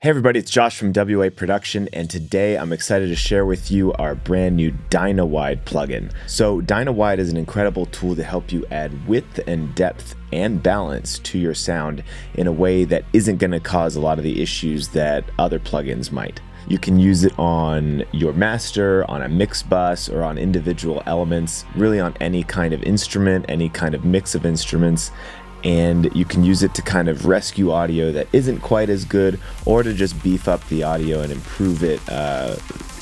Hey everybody, it's Josh from WA Production, and today I'm excited to share with you our brand new Dynawide plugin. So Dynawide is an incredible tool to help you add width and depth and balance to your sound in a way that isn't going to cause a lot of the issues that other plugins might. You can use it on your master, on a mix bus, or on individual elements, really on any kind of instrument, any kind of mix of instruments. And you can use it to kind of rescue audio that isn't quite as good, or to just beef up the audio and improve it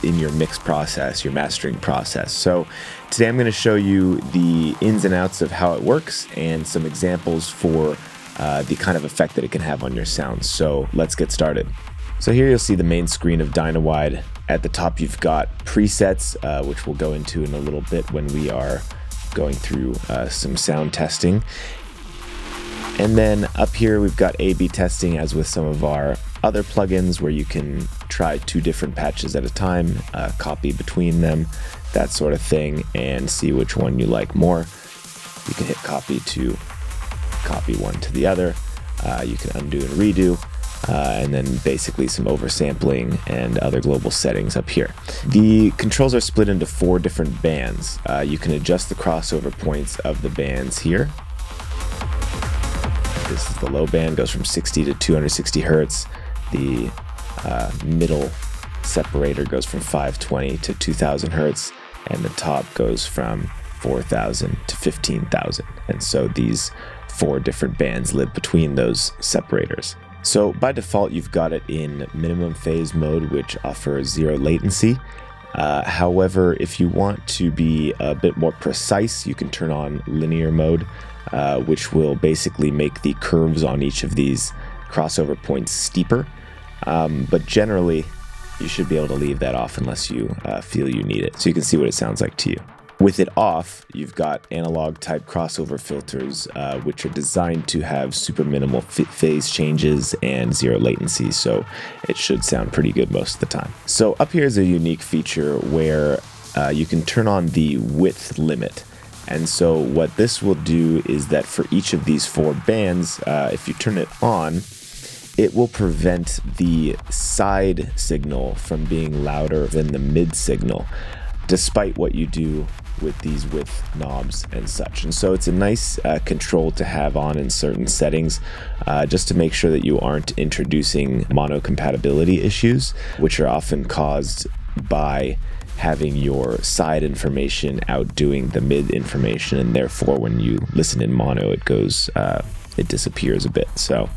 in your mix process, your mastering process. So today I'm going to show you the ins and outs of how it works and some examples for the kind of effect that it can have on your sound. So let's get started. So here you'll see the main screen of Dynawide. At the top you've got presets, which we'll go into in a little bit when we are going through some sound testing. And then up here we've got A/B testing, as with some of our other plugins, where you can try two different patches at a time, copy between them, that sort of thing, and see which one you like more. You can hit copy to copy one to the other. You can undo and redo, and then basically some oversampling and other global settings up here. The controls are split into 4 different bands. You can adjust the crossover points of the bands here. This is the low band, goes from 60 to 260 hertz. The middle separator goes from 520 to 2000 hertz, and the top goes from 4000 to 15,000. And so these 4 different bands live between those separators. So by default, you've got it in minimum phase mode, which offers 0 latency. However, if you want to be a bit more precise, you can turn on linear mode, which will basically make the curves on each of these crossover points steeper. But generally, you should be able to leave that off unless you feel you need it. So you can see what it sounds like to you. With it off, you've got analog type crossover filters, which are designed to have super minimal phase changes and 0 latency, so it should sound pretty good most of the time. So up here is a unique feature where you can turn on the width limit. And so what this will do is that for each of these 4 bands, if you turn it on, it will prevent the side signal from being louder than the mid signal, despite what you do with these width knobs and such. And so it's a nice control to have on in certain settings, just to make sure that you aren't introducing mono compatibility issues, which are often caused by having your side information outdoing the mid information, and therefore when you listen in mono it disappears a bit. So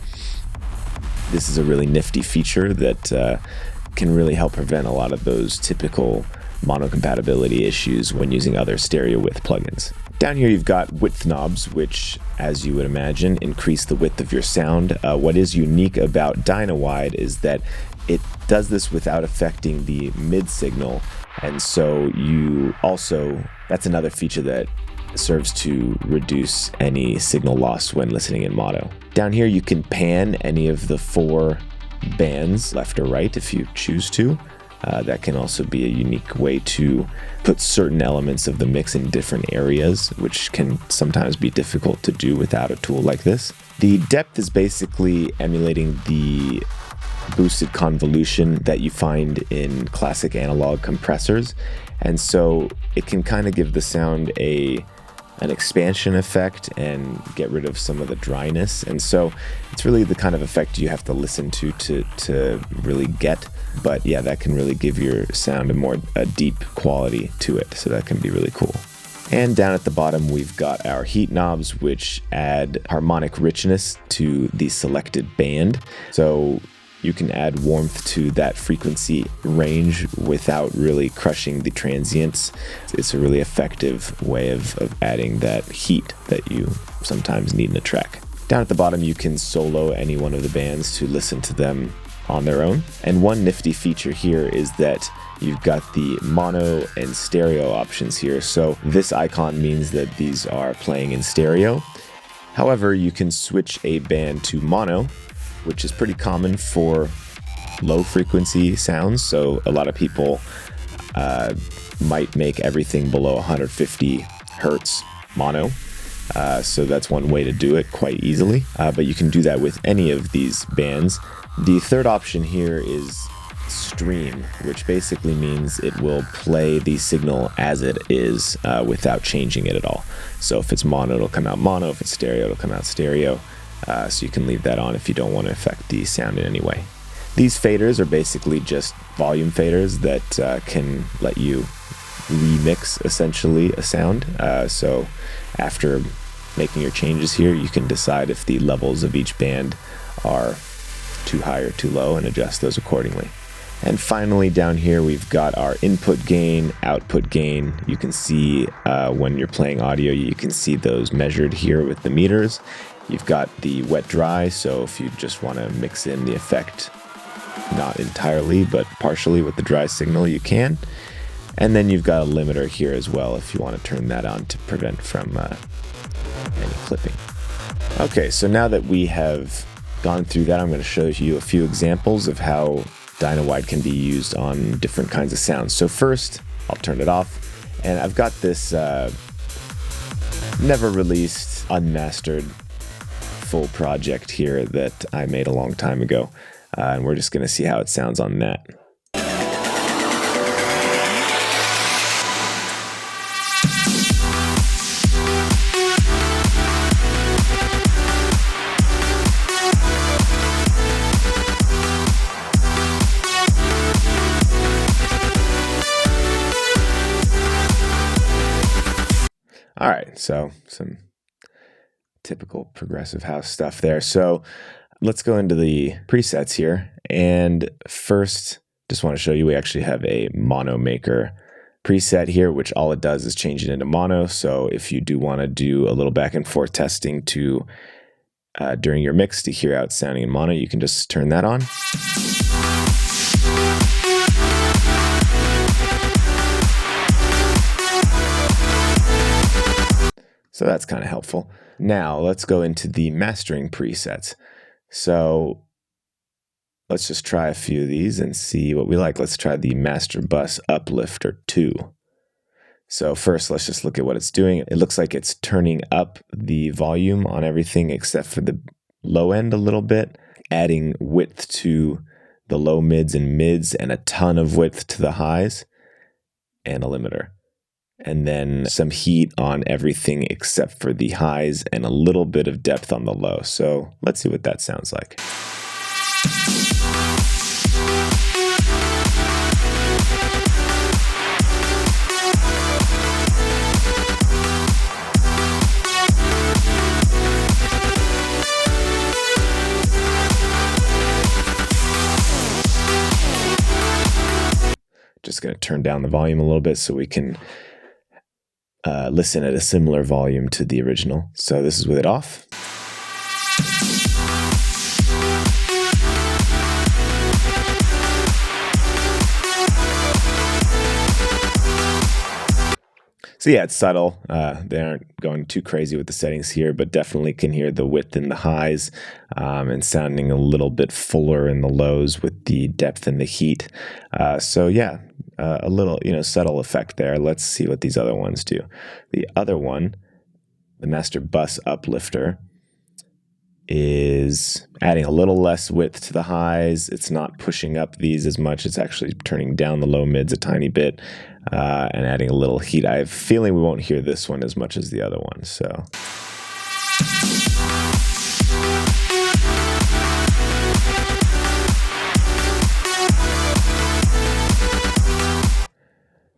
this is a really nifty feature that can really help prevent a lot of those typical monocompatibility issues when using other stereo width plugins. Down here you've got width knobs, which, as you would imagine, increase the width of your sound. What is unique about Dynawide is that it does this without affecting the mid signal, and so that's another feature that serves to reduce any signal loss when listening in mono. Down here you can pan any of the 4 bands left or right if you choose to. That can also be a unique way to put certain elements of the mix in different areas, which can sometimes be difficult to do without a tool like this. The depth is basically emulating the boosted convolution that you find in classic analog compressors, and so it can kind of give the sound an expansion effect and get rid of some of the dryness. And so it's really the kind of effect you have to listen to really get. But yeah, that can really give your sound a deep quality to it. So that can be really cool. And down at the bottom, we've got our heat knobs, which add harmonic richness to the selected band. So you can add warmth to that frequency range without really crushing the transients. It's a really effective way of adding that heat that you sometimes need in a track. Down at the bottom, you can solo any one of the bands to listen to them on their own. And one nifty feature here is that you've got the mono and stereo options here. So this icon means that these are playing in stereo. However, you can switch a band to mono, which is pretty common for low frequency sounds. So a lot of people might make everything below 150 hertz mono. So that's one way to do it quite easily. But you can do that with any of these bands. The third option here is stream, which basically means it will play the signal as it is without changing it at all. So if it's mono, it'll come out mono. If it's stereo, it'll come out stereo. So you can leave that on if you don't want to affect the sound in any way. These faders are basically just volume faders that can let you remix essentially a sound. So after making your changes here, you can decide if the levels of each band are too high or too low and adjust those accordingly. And finally down here we've got our input gain, output gain. You can see when you're playing audio, you can see those measured here with the meters. You've got the wet dry, so if you just want to mix in the effect, not entirely but partially with the dry signal, you can. And then you've got a limiter here as well if you want to turn that on to prevent from any clipping. Okay, so now that we have gone through that, I'm going to show you a few examples of how Dynawide can be used on different kinds of sounds. So first, I'll turn it off, and I've got this never released, unmastered full project here that I made a long time ago, and we're just going to see how it sounds on that. All right, so some typical progressive house stuff there. So let's go into the presets here. And first, just want to show you, we actually have a mono maker preset here, which all it does is change it into mono. So if you do want to do a little back and forth testing to during your mix to hear out sounding in mono, you can just turn that on. So that's kind of helpful. Now let's go into the mastering presets. So let's just try a few of these and see what we like. Let's try the Master Bus Uplifter 2. So first, let's just look at what it's doing. It looks like it's turning up the volume on everything except for the low end a little bit, adding width to the low mids and mids and a ton of width to the highs, and a limiter. And then some heat on everything except for the highs and a little bit of depth on the low. So let's see what that sounds like. Just going to turn down the volume a little bit so we can listen at a similar volume to the original. So this is with it off. So yeah, it's subtle. They aren't going too crazy with the settings here, but definitely can hear the width in the highs and sounding a little bit fuller in the lows with the depth and the heat. So yeah, a little, subtle effect there. Let's see what these other ones do. The other one, the Master Bus Uplifter, is adding a little less width to the highs. It's not pushing up these as much. It's actually turning down the low mids a tiny bit and adding a little heat. I have a feeling we won't hear this one as much as the other one. So.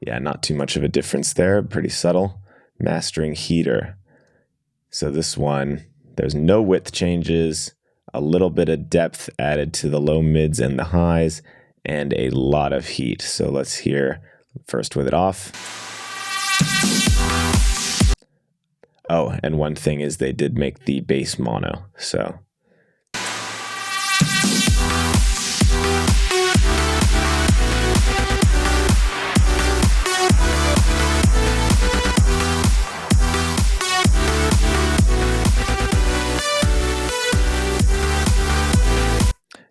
Yeah, not too much of a difference there. Pretty subtle. Mastering heater. So this one, there's no width changes, a little bit of depth added to the low mids and the highs, and a lot of heat. So let's hear first with it off. Oh, and one thing is they did make the bass mono. So.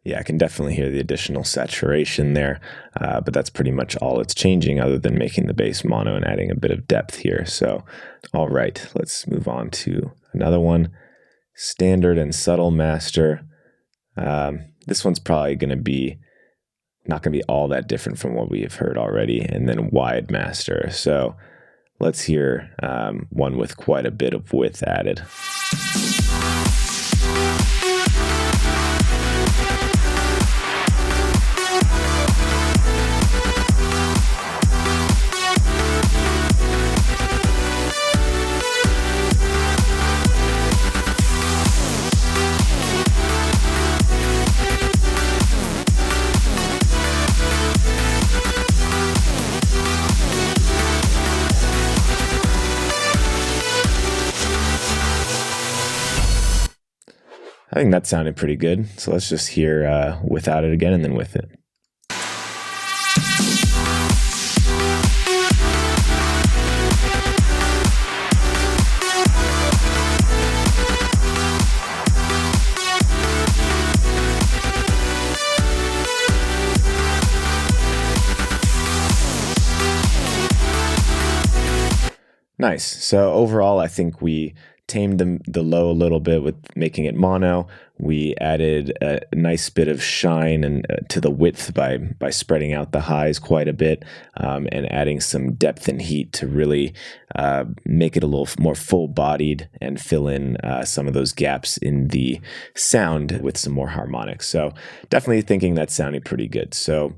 Yeah, I can definitely hear the additional saturation there, but that's pretty much all it's changing other than making the bass mono and adding a bit of depth here. So, all right, let's move on to another one. Standard and subtle master. This one's probably going to be not going to be all that different from what we have heard already. And then wide master. So let's hear one with quite a bit of width added. I think that sounded pretty good. So let's just hear without it again and then with it. Nice. So overall, I think we tamed the low a little bit with making it mono. We added a nice bit of shine and to the width by spreading out the highs quite a bit and adding some depth and heat to really make it a little more full-bodied and fill in some of those gaps in the sound with some more harmonics. So definitely thinking that's sounding pretty good. So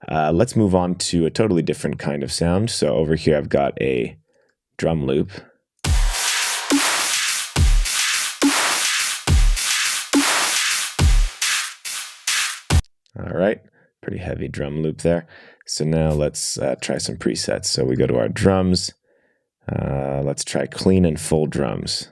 let's move on to a totally different kind of sound. So over here I've got a drum loop. All right, pretty heavy drum loop there. So now let's try some presets. So we go to our drums. Let's try clean and full drums.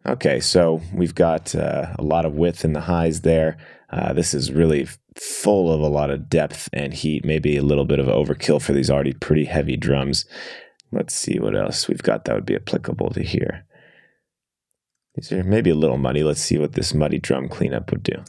Okay, so we've got a lot of width in the highs there. This is really full of a lot of depth and heat, maybe a little bit of overkill for these already pretty heavy drums. Let's see what else we've got that would be applicable to here. These are maybe a little muddy. Let's see what this muddy drum cleanup would do.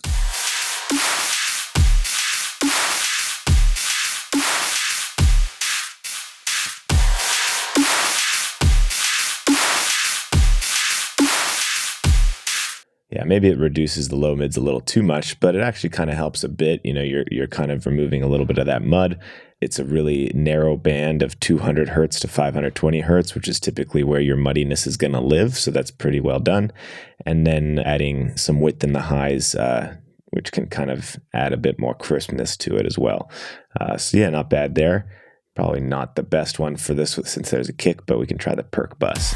Yeah, maybe it reduces the low mids a little too much, but it actually kind of helps a bit. You know, you're kind of removing a little bit of that mud. It's a really narrow band of 200 hertz to 520 hertz, which is typically where your muddiness is going to live. So that's pretty well done. And then adding some width in the highs, which can kind of add a bit more crispness to it as well. So yeah, not bad there. Probably not the best one for this since there's a kick, but we can try the perk bus.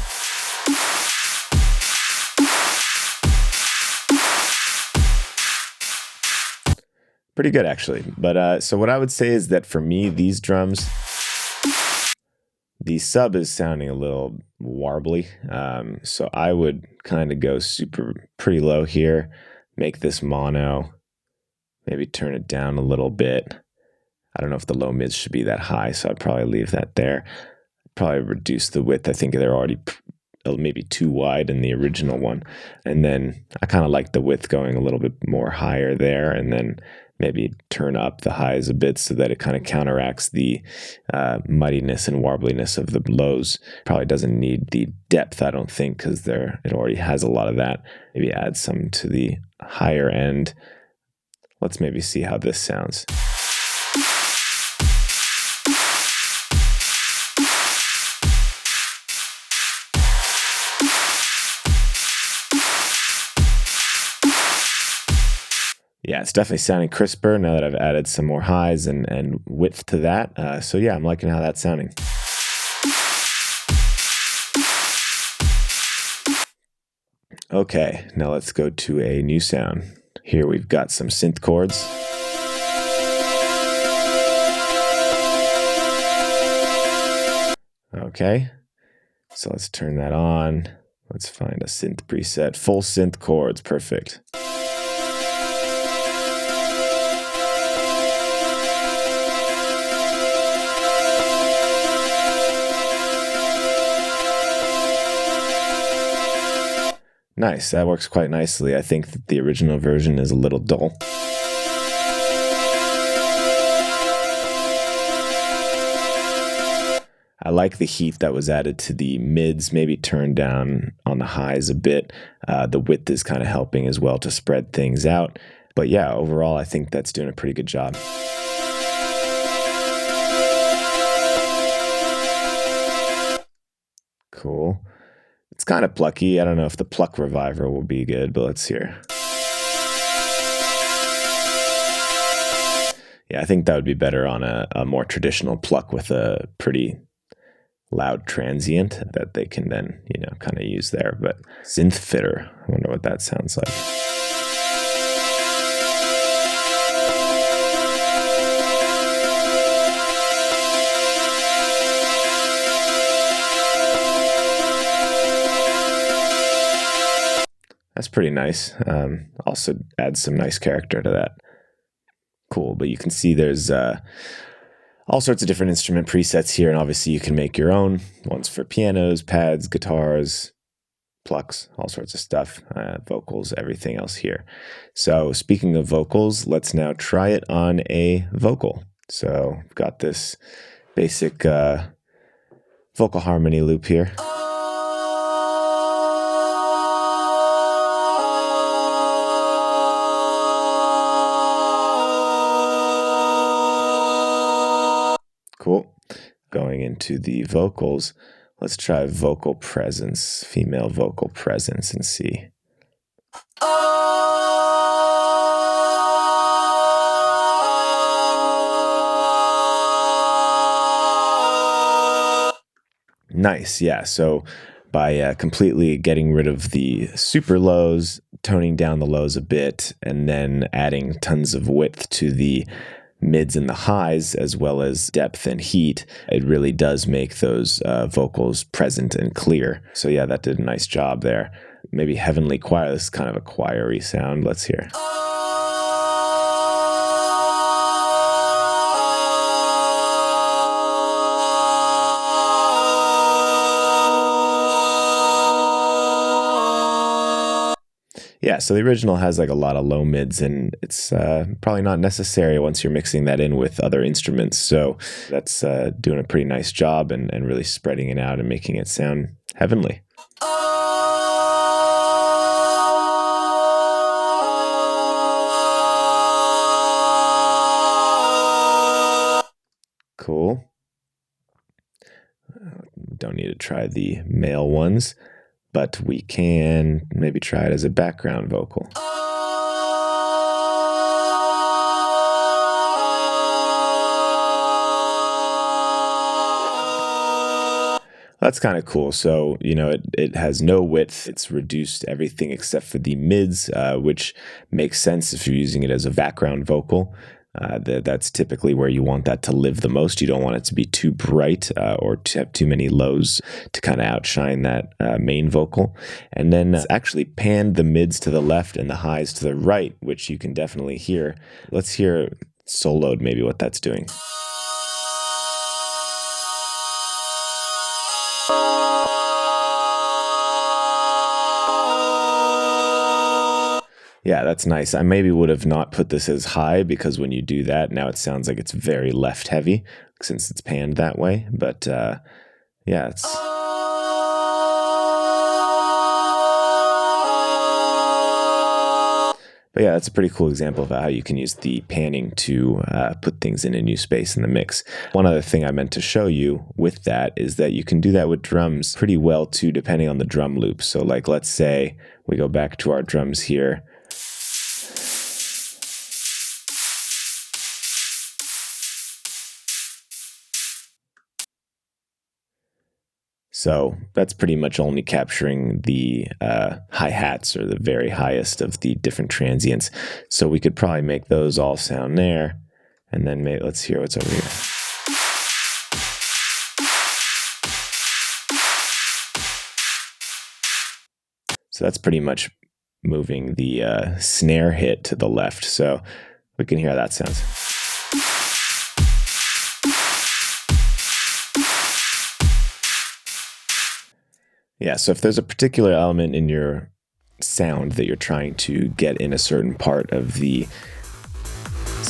Pretty good, actually. But so what I would say is that for me, these drums, the sub is sounding a little warbly. So I would kind of go pretty low here, make this mono, maybe turn it down a little bit. I don't know if the low mids should be that high, so I'd probably leave that there. Probably reduce the width. I think they're already maybe too wide in the original one. And then I kind of like the width going a little bit more higher there, and then maybe turn up the highs a bit so that it kind of counteracts the muddiness and warbliness of the lows. Probably doesn't need the depth, I don't think, because it already has a lot of that. Maybe add some to the higher end. Let's maybe see how this sounds. Yeah, it's definitely sounding crisper now that I've added some more highs and width to that. So yeah, I'm liking how that's sounding. Okay, now let's go to a new sound. Here we've got some synth chords. Okay, so let's turn that on. Let's find a synth preset. Full synth chords, perfect. Nice, that works quite nicely. I think that the original version is a little dull. I like the heat that was added to the mids, maybe turned down on the highs a bit. The width is kind of helping as well to spread things out. But yeah, overall, I think that's doing a pretty good job. Cool. It's kind of plucky. I don't know if the pluck reviver will be good, but let's hear. Yeah, I think that would be better on a more traditional pluck with a pretty loud transient that they can then, kind of use there. But synth fitter, I wonder what that sounds like. That's pretty nice. Also adds some nice character to that. Cool, but you can see there's all sorts of different instrument presets here, and obviously you can make your own ones for pianos, pads, guitars, plucks, all sorts of stuff, vocals, everything else here. So speaking of vocals, let's now try it on a vocal. So I've got this basic vocal harmony loop here. Cool. Going into the vocals, let's try vocal presence, female vocal presence, and see. Nice, yeah. So by completely getting rid of the super lows, toning down the lows a bit, and then adding tons of width to the mids and the highs, as well as depth and heat, it really does make those vocals present and clear. So yeah, that did a nice job there. Maybe Heavenly Choir, this is kind of a choiry sound. Let's hear. Yeah, so the original has like a lot of low mids, and it's probably not necessary once you're mixing that in with other instruments. So that's doing a pretty nice job and really spreading it out and making it sound heavenly. Cool. Don't need to try the male ones, but we can maybe try it as a background vocal. That's kind of cool. So, it has no width. It's reduced everything except for the mids, which makes sense if you're using it as a background vocal. That's typically where you want that to live the most. You don't want it to be too bright or to have too many lows to kind of outshine that main vocal. And then it's actually panned the mids to the left and the highs to the right, which you can definitely hear. Let's hear soloed maybe what that's doing. Yeah, that's nice. I maybe would have not put this as high because when you do that, now it sounds like it's very left heavy since it's panned that way. But yeah, it's... But yeah, that's a pretty cool example of how you can use the panning to put things in a new space in the mix. One other thing I meant to show you with that is that you can do that with drums pretty well too, depending on the drum loop. So like, let's say we go back to our drums here. So that's pretty much only capturing the hi-hats or the very highest of the different transients. So we could probably make those all sound there. And then maybe let's hear what's over here. So that's pretty much moving the snare hit to the left. So we can hear how that sounds. Yeah, so if there's a particular element in your sound that you're trying to get in a certain part of the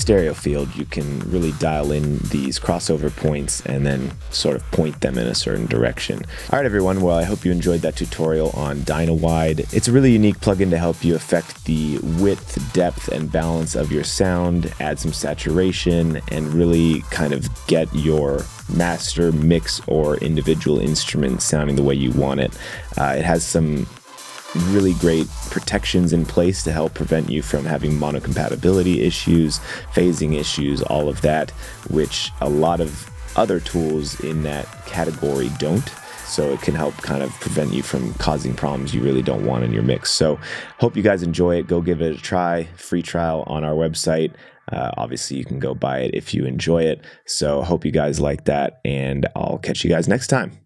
stereo field, you can really dial in these crossover points and then sort of point them in a certain direction. All right, everyone. Well, I hope you enjoyed that tutorial on Dynawide. It's a really unique plugin to help you affect the width, depth, and balance of your sound, add some saturation, and really kind of get your master mix or individual instrument sounding the way you want it. It has some really great protections in place to help prevent you from having monocompatibility issues, phasing issues, all of that, which a lot of other tools in that category don't. So it can help kind of prevent you from causing problems you really don't want in your mix. So hope you guys enjoy it. Go give it a try. Free trial on our website. Obviously, you can go buy it if you enjoy it. So hope you guys like that, and I'll catch you guys next time.